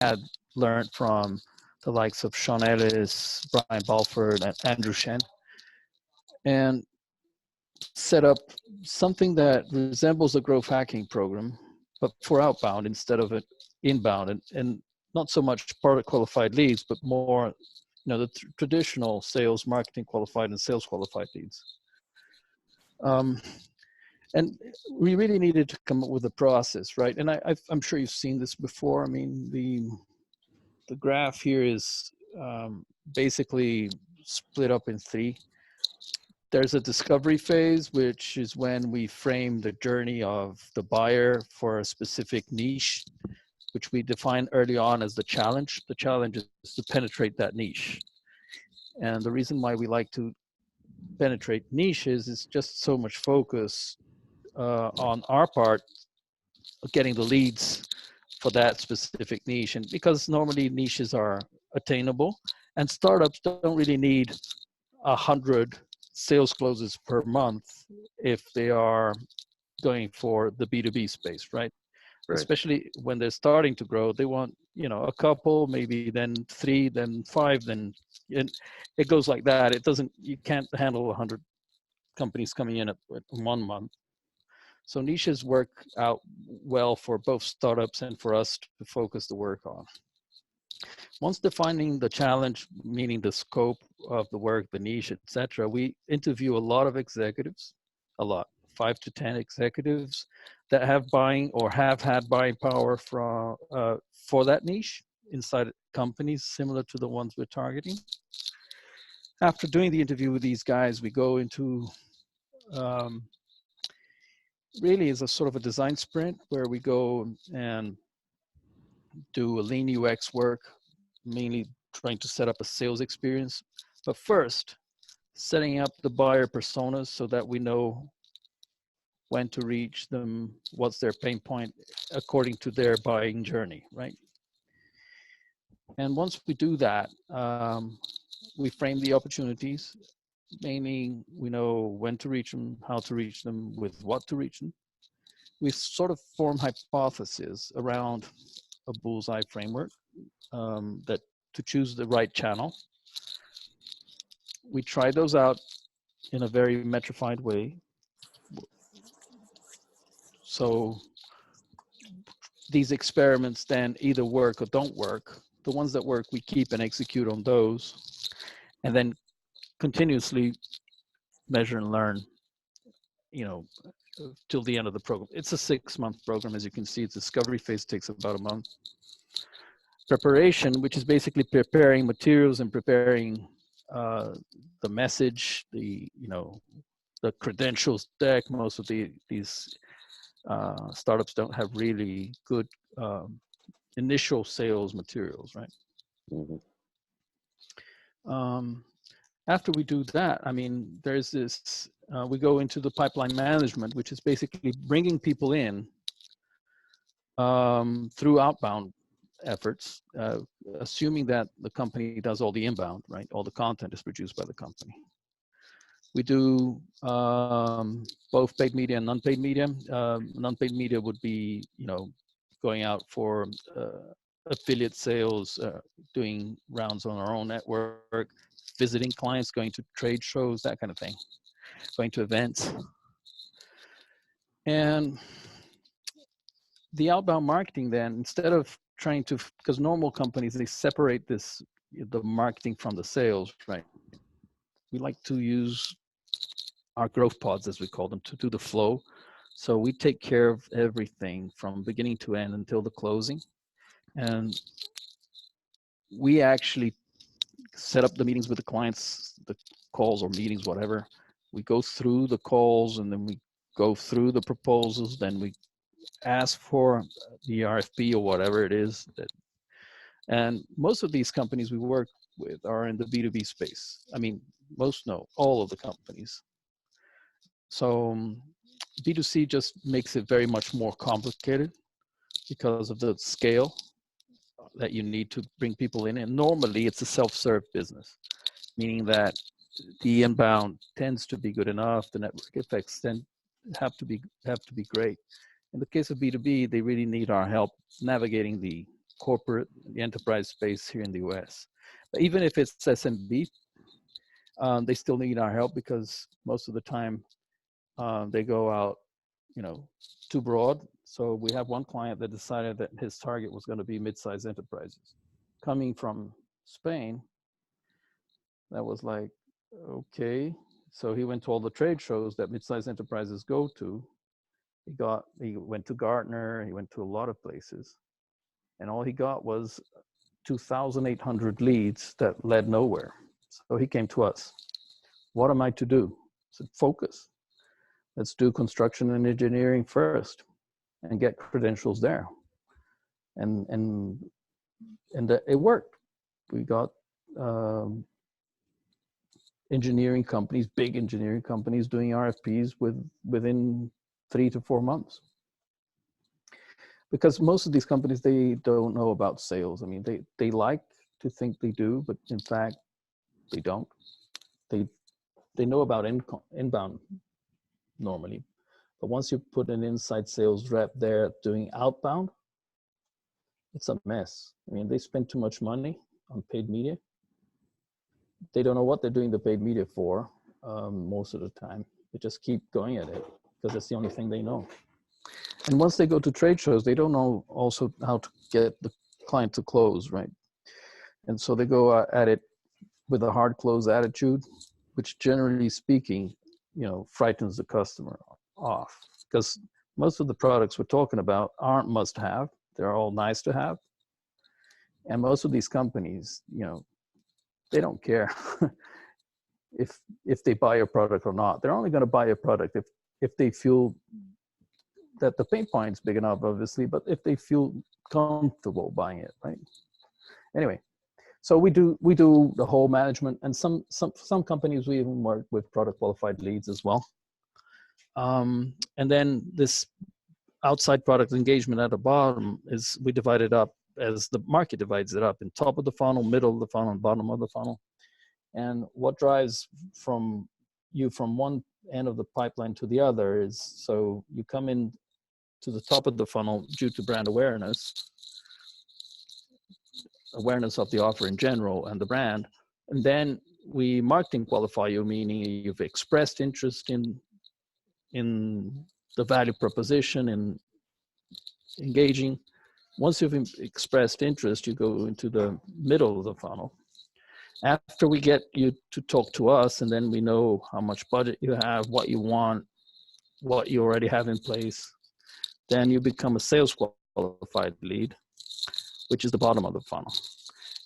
had learned from the likes of Sean Ellis, Brian Balfour, and Andrew Shen, and set up something that resembles a growth hacking program, but for outbound instead of it inbound, and not so much product qualified leads, but more, the traditional sales, marketing qualified and sales qualified leads. And we really needed to come up with a process, right? And I'm sure you've seen this before. I mean, the graph here is basically split up in three. There's a discovery phase, which is when we frame the journey of the buyer for a specific niche, which we define early on as the challenge. The challenge is to penetrate that niche. And the reason why we like to penetrate niches is just so much focus on our part of getting the leads for that specific niche. And because normally niches are attainable, and startups don't really need 100 sales closes per month if they are going for the B2B space, right? Especially when they're starting to grow, they want, a couple, maybe then 3, then 5, then it goes like that. You can't handle 100 companies coming in at 1 month. So niches work out well for both startups and for us to focus the work on. Once defining the challenge, meaning the scope of the work, the niche, etc., we interview a lot of executives, 5 to 10 executives that have buying or have had buying power for that niche inside companies similar to the ones we're targeting. After doing the interview with these guys, we go into really is a sort of a design sprint where we go and do a lean UX work, mainly trying to set up a sales experience. But first, setting up the buyer personas so that we know when to reach them, what's their pain point according to their buying journey, right? And once we do that, we frame the opportunities, meaning we know when to reach them, how to reach them, with what to reach them. We sort of form hypotheses around a bullseye framework that to choose the right channel. We try those out in a very metrified way. So these experiments then either work or don't work. The ones that work, we keep and execute on those, and then continuously measure and learn, till the end of the program. It's a 6-month program. As you can see, its discovery phase takes about a month. Preparation, which is basically preparing materials and preparing the message, the credentials deck. Most of these startups don't have really good initial sales materials, right? After we do that, there's this, we go into the pipeline management, which is basically bringing people in through outbound efforts, assuming that the company does all the inbound, right? All the content is produced by the company. We do both paid media and non-paid media. Non-paid media would be, going out for affiliate sales, doing rounds on our own network, visiting clients, going to trade shows, that kind of thing, going to events. And the outbound marketing then, instead of trying to, because normal companies, they separate the marketing from the sales, right? We like to use our growth pods, as we call them, to do the flow. So we take care of everything from beginning to end until the closing. And we actually set up the meetings with the clients, the calls or meetings, whatever. We go through the calls, and then we go through the proposals. Then we ask for the RFP or whatever it is. And most of these companies we work with are in the B2B space. All of the companies. So B2C just makes it very much more complicated because of the scale that you need to bring people in. And normally it's a self-serve business, meaning that the inbound tends to be good enough. The network effects have to be great. In the case of B2B, they really need our help navigating the corporate, the enterprise space here in the US. But even if it's SMB, they still need our help because most of the time they go out, you know, too broad. So we have one client that decided that his target was going to be mid-sized enterprises. Coming from Spain, that was like, okay. So he went to all the trade shows that mid-sized enterprises go to. He went to Gartner, he went to a lot of places, and all he got was 2,800 leads that led nowhere. So he came to us. What am I to do? I said, focus. Let's do construction and engineering first and get credentials there. And it worked. We got engineering companies, big engineering companies doing RFPs within 3 to 4 months. Because most of these companies, they don't know about sales. I mean, they like to think they do, but in fact, they don't. They know about inbound normally. But once you put an inside sales rep there doing outbound, it's a mess. I mean, they spend too much money on paid media. They don't know what they're doing the paid media for most of the time. They just keep going at it because that's the only thing they know. And once they go to trade shows, they don't know also how to get the client to close, right? And so they go at it with a hard close attitude, which generally speaking, you know, frightens the customer off, because most of the products we're talking about aren't must have. They're all nice to have. And most of these companies, you know, they don't care if they buy a product or not. They're only going to buy a product if they feel that the pain point's big enough, obviously, but if they feel comfortable buying it, right? Anyway, so we do the whole management, and some companies we even work with product qualified leads as well. And then this outside product engagement at the bottom is we divide it up as the market divides it up in top of the funnel, middle of the funnel, and bottom of the funnel. And what drives from one end of the pipeline to the other is, so you come in to the top of the funnel due to brand awareness of the offer in general and the brand. And then we marketing qualify you, meaning you've expressed interest in the value proposition and engaging. Once you've expressed interest, you go into the middle of the funnel. After we get you to talk to us, and then we know how much budget you have, what you want, what you already have in place, then you become a sales qualified lead, which is the bottom of the funnel.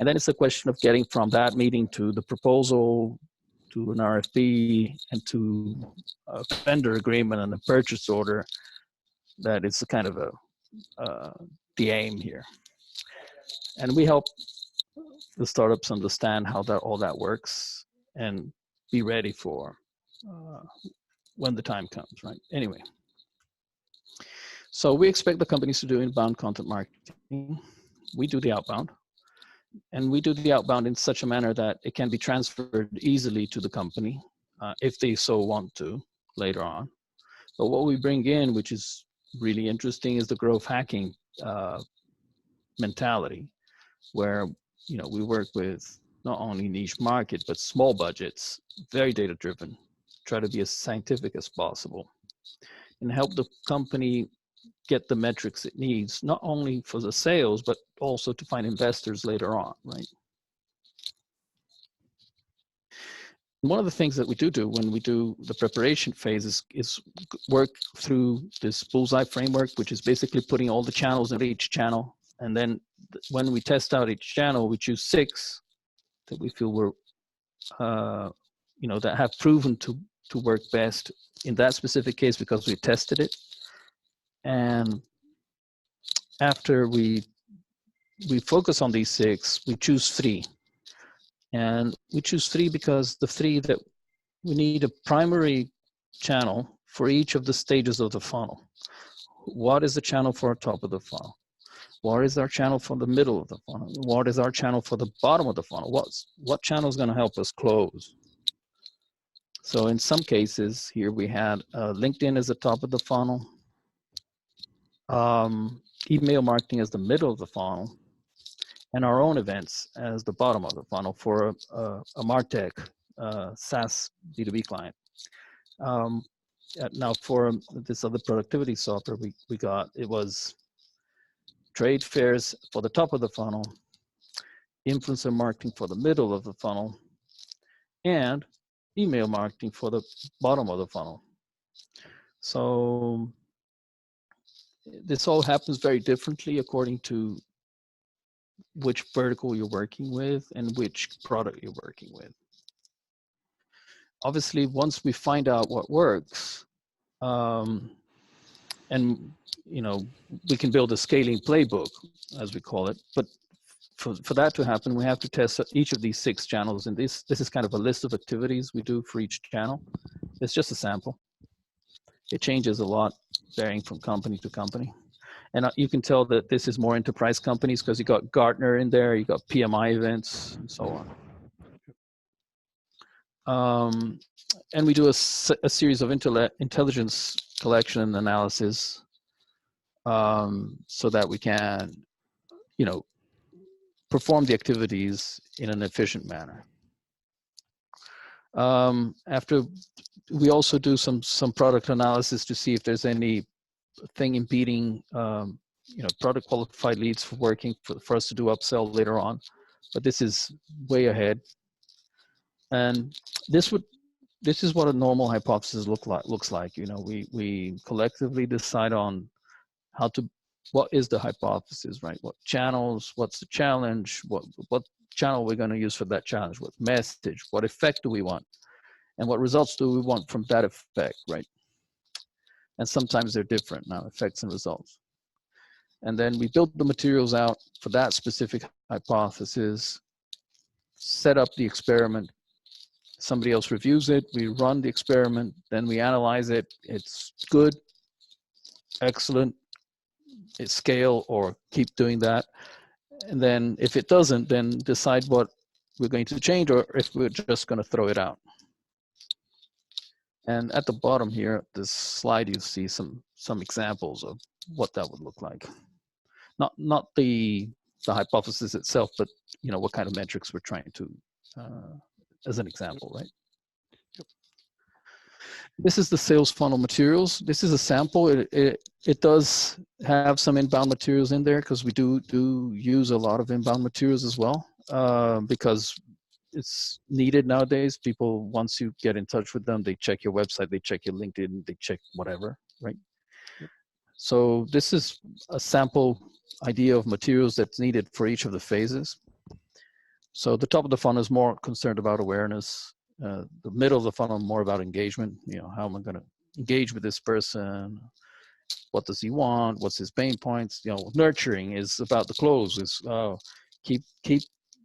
And then it's a question of getting from that meeting to the proposal, to an RFP, and to a vendor agreement and a purchase order. That is kind of the aim here. And we help the startups understand how all that works and be ready for when the time comes, right? Anyway, so we expect the companies to do inbound content marketing. We do the outbound, and we do the outbound in such a manner that it can be transferred easily to the company if they so want to later on. But what we bring in, which is really interesting, is the growth hacking mentality, where, you know, we work with not only niche market, but small budgets, very data driven, try to be as scientific as possible and help the company get the metrics it needs, not only for the sales, but also to find investors later on, right? One of the things that we do when we do the preparation phase is work through this bullseye framework, which is basically putting all the channels in each channel. And then when we test out each channel, we choose 6 that we feel were, you know, that have proven to work best in that specific case because we tested it. And after we focus on these 6, we choose 3. And we choose 3 because the 3 that we need a primary channel for each of the stages of the funnel. What is the channel for top of the funnel? What is our channel for the middle of the funnel? What is our channel for the bottom of the funnel? What channel is going to help us close? So in some cases here we had LinkedIn as the top of the funnel, email marketing as the middle of the funnel, and our own events as the bottom of the funnel for a MarTech SaaS B2B client. Now for this other productivity software we got, it was trade fairs for the top of the funnel, influencer marketing for the middle of the funnel, and email marketing for the bottom of the funnel. So this all happens very differently according to which vertical you're working with and which product you're working with. Obviously, once we find out what works, and we can build a scaling playbook, as we call it, but for that to happen, we have to test each of these 6 channels, and this is kind of a list of activities we do for each channel. It's just a sample. It changes a lot, varying from company to company. And you can tell that this is more enterprise companies because you got Gartner in there, you got PMI events, and so on. And we do a series of intelligence collection and analysis so that we can, perform the activities in an efficient manner. After, we also do some product analysis to see if there's anything impeding, product qualified leads for working for us to do upsell later on. But this is way ahead. And this is what a normal hypothesis looks like. We collectively decide on what is the hypothesis, right? What channels, what's the challenge, what channel we're going to use for that challenge, what message, what effect do we want, and what results do we want from that effect, right? And sometimes they're different now, effects and results. And then we build the materials out for that specific hypothesis, set up the experiment, somebody else reviews it, we run the experiment, then we analyze it, it's good, excellent, it's scale, or keep doing that. And then if it doesn't, then decide what we're going to change or if we're just going to throw it out. And at the bottom here, this slide, you see some examples of what that would look like. Not the hypothesis itself, but what kind of metrics we're trying to, as an example, right? Yep. This is the sales funnel materials. This is a sample. It does have some inbound materials in there because we do use a lot of inbound materials as well, because it's needed nowadays. People, once you get in touch with them, they check your website, they check your LinkedIn, they check whatever, right? Yep. So this is a sample idea of materials that's needed for each of the phases. So the top of the funnel is more concerned about awareness. The middle of the funnel more about engagement. How am I going to engage with this person? What does he want? What's his pain points? Nurturing is about the close. Is keep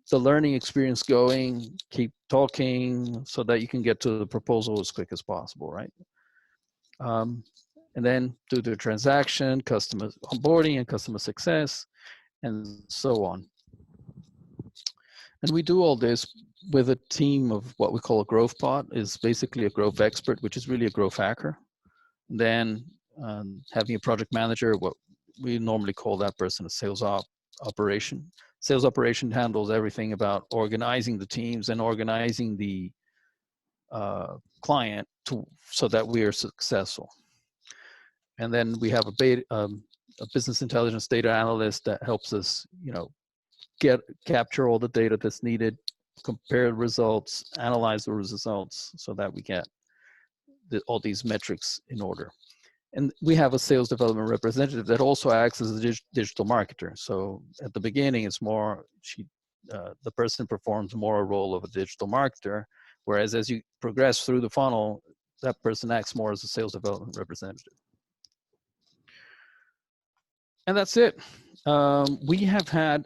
the learning experience going. Keep talking so that you can get to the proposal as quick as possible, right? And then do the transaction, customer onboarding, and customer success, and so on. And we do all this with a team of what we call a growth pod, is basically a growth expert, which is really a growth hacker. Then having a project manager, what we normally call that person a sales operation. Sales operation handles everything about organizing the teams and organizing the client so that we are successful. And then we have a business intelligence data analyst that helps us, capture all the data that's needed, compare results, analyze the results so that we get all these metrics in order. And we have a sales development representative that also acts as a digital marketer. So at the beginning, it's more, the person performs more a role of a digital marketer, whereas as you progress through the funnel, that person acts more as a sales development representative. And that's it. We have had